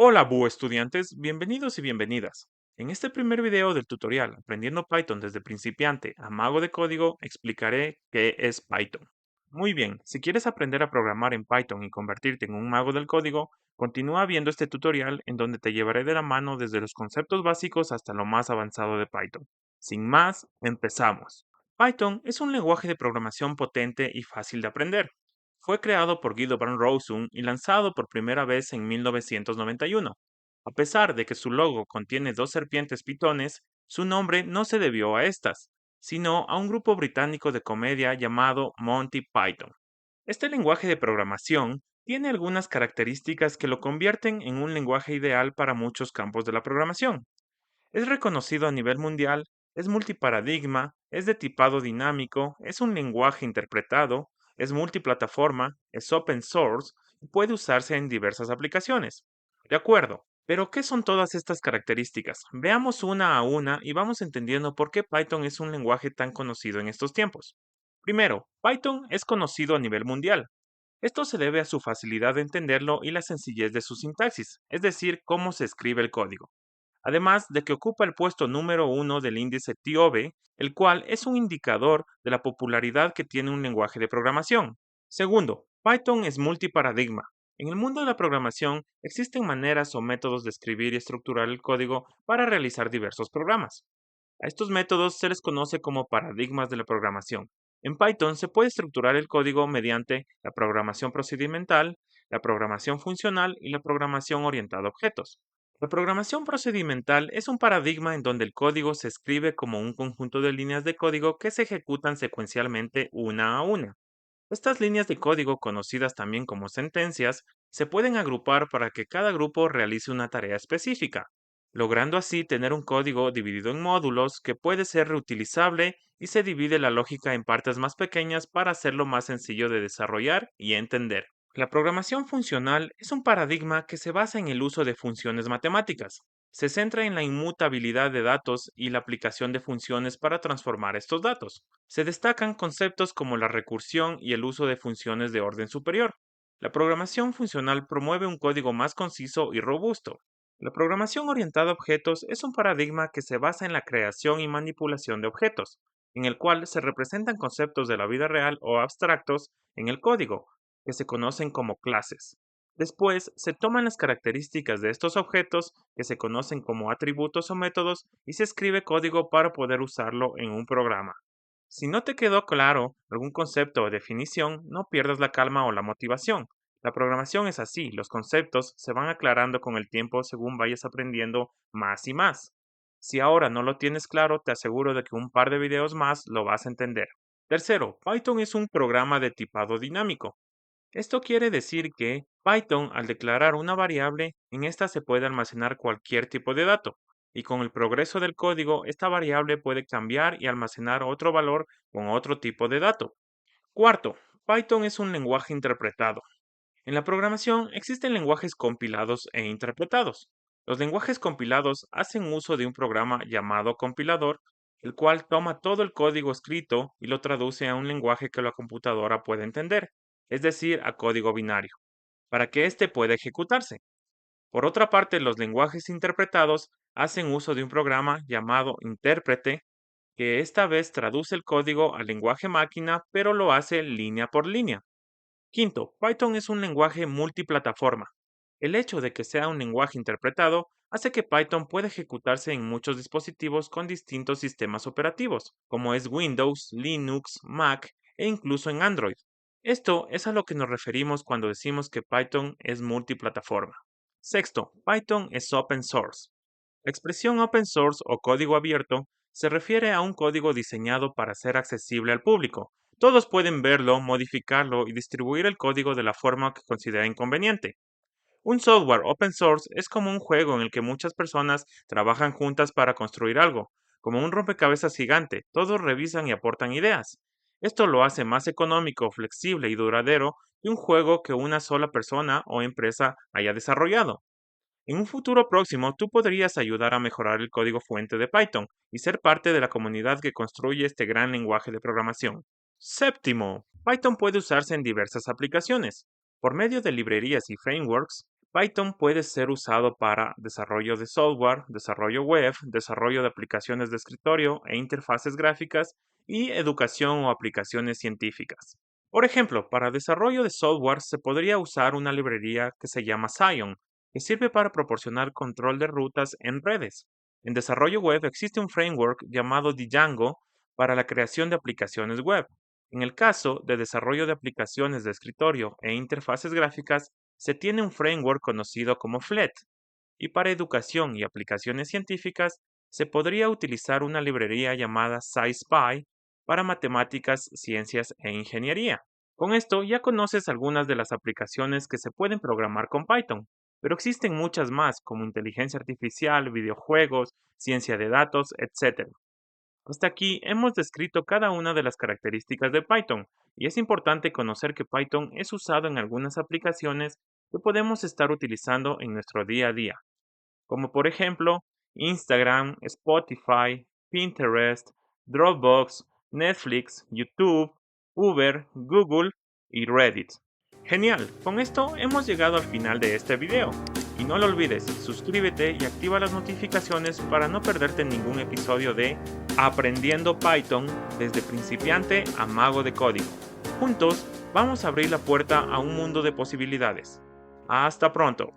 Hola, estudiantes, bienvenidos y bienvenidas. En este primer video del tutorial Aprendiendo Python desde principiante a mago de código, explicaré qué es Python. Muy bien, si quieres aprender a programar en Python y convertirte en un mago del código, continúa viendo este tutorial en donde te llevaré de la mano desde los conceptos básicos hasta lo más avanzado de Python. Sin más, empezamos. Python es un lenguaje de programación potente y fácil de aprender. Fue creado por Guido van Rossum y lanzado por primera vez en 1991. A pesar de que su logo contiene dos serpientes pitones, su nombre no se debió a estas, sino a un grupo británico de comedia llamado Monty Python. Este lenguaje de programación tiene algunas características que lo convierten en un lenguaje ideal para muchos campos de la programación. Es reconocido a nivel mundial, es multiparadigma, es de tipado dinámico, es un lenguaje interpretado, es multiplataforma, es open source y puede usarse en diversas aplicaciones. De acuerdo, pero ¿qué son todas estas características? Veamos una a una y vamos entendiendo por qué Python es un lenguaje tan conocido en estos tiempos. Primero, Python es conocido a nivel mundial. Esto se debe a su facilidad de entenderlo y la sencillez de su sintaxis, es decir, cómo se escribe el código. Además de que ocupa el puesto número uno del índice TIOBE, el cual es un indicador de la popularidad que tiene un lenguaje de programación. Segundo, Python es multiparadigma. En el mundo de la programación existen maneras o métodos de escribir y estructurar el código para realizar diversos programas. A estos métodos se les conoce como paradigmas de la programación. En Python se puede estructurar el código mediante la programación procedimental, la programación funcional y la programación orientada a objetos. La programación procedimental es un paradigma en donde el código se escribe como un conjunto de líneas de código que se ejecutan secuencialmente una a una. Estas líneas de código, conocidas también como sentencias, se pueden agrupar para que cada grupo realice una tarea específica, logrando así tener un código dividido en módulos que puede ser reutilizable y se divide la lógica en partes más pequeñas para hacerlo más sencillo de desarrollar y entender. La programación funcional es un paradigma que se basa en el uso de funciones matemáticas. Se centra en la inmutabilidad de datos y la aplicación de funciones para transformar estos datos. Se destacan conceptos como la recursión y el uso de funciones de orden superior. La programación funcional promueve un código más conciso y robusto. La programación orientada a objetos es un paradigma que se basa en la creación y manipulación de objetos, en el cual se representan conceptos de la vida real o abstractos en el código, que se conocen como clases. Después, se toman las características de estos objetos, que se conocen como atributos o métodos, y se escribe código para poder usarlo en un programa. Si no te quedó claro algún concepto o definición, no pierdas la calma o la motivación. La programación es así, los conceptos se van aclarando con el tiempo según vayas aprendiendo más y más. Si ahora no lo tienes claro, te aseguro de que un par de videos más lo vas a entender. Tercero, Python es un programa de tipado dinámico. Esto quiere decir que Python, al declarar una variable, en esta se puede almacenar cualquier tipo de dato, y con el progreso del código, esta variable puede cambiar y almacenar otro valor con otro tipo de dato. Cuarto, Python es un lenguaje interpretado. En la programación existen lenguajes compilados e interpretados. Los lenguajes compilados hacen uso de un programa llamado compilador, el cual toma todo el código escrito y lo traduce a un lenguaje que la computadora puede entender, es decir, a código binario, para que éste pueda ejecutarse. Por otra parte, los lenguajes interpretados hacen uso de un programa llamado intérprete, que esta vez traduce el código al lenguaje máquina, pero lo hace línea por línea. Quinto, Python es un lenguaje multiplataforma. El hecho de que sea un lenguaje interpretado hace que Python pueda ejecutarse en muchos dispositivos con distintos sistemas operativos, como es Windows, Linux, Mac e incluso en Android. Esto es a lo que nos referimos cuando decimos que Python es multiplataforma. Sexto, Python es open source. La expresión open source o código abierto se refiere a un código diseñado para ser accesible al público. Todos pueden verlo, modificarlo y distribuir el código de la forma que consideren conveniente. Un software open source es como un juego en el que muchas personas trabajan juntas para construir algo, como un rompecabezas gigante, todos revisan y aportan ideas. Esto lo hace más económico, flexible y duradero que un juego que una sola persona o empresa haya desarrollado. En un futuro próximo, tú podrías ayudar a mejorar el código fuente de Python y ser parte de la comunidad que construye este gran lenguaje de programación. Séptimo, Python puede usarse en diversas aplicaciones. Por medio de librerías y frameworks, Python puede ser usado para desarrollo de software, desarrollo web, desarrollo de aplicaciones de escritorio e interfaces gráficas y educación o aplicaciones científicas. Por ejemplo, para desarrollo de software se podría usar una librería que se llama Scion, que sirve para proporcionar control de rutas en redes. En desarrollo web existe un framework llamado Django para la creación de aplicaciones web. En el caso de desarrollo de aplicaciones de escritorio e interfaces gráficas, se tiene un framework conocido como FLET, y para educación y aplicaciones científicas se podría utilizar una librería llamada SciSpy para matemáticas, ciencias e ingeniería. Con esto ya conoces algunas de las aplicaciones que se pueden programar con Python, pero existen muchas más como inteligencia artificial, videojuegos, ciencia de datos, etc. Hasta aquí hemos descrito cada una de las características de Python, y es importante conocer que Python es usado en algunas aplicaciones que podemos estar utilizando en nuestro día a día, como por ejemplo Instagram, Spotify, Pinterest, Dropbox, Netflix, YouTube, Uber, Google y Reddit. Genial, con esto hemos llegado al final de este video. Y no lo olvides, suscríbete y activa las notificaciones para no perderte ningún episodio de Aprendiendo Python desde principiante a mago de código. Juntos vamos a abrir la puerta a un mundo de posibilidades. Hasta pronto.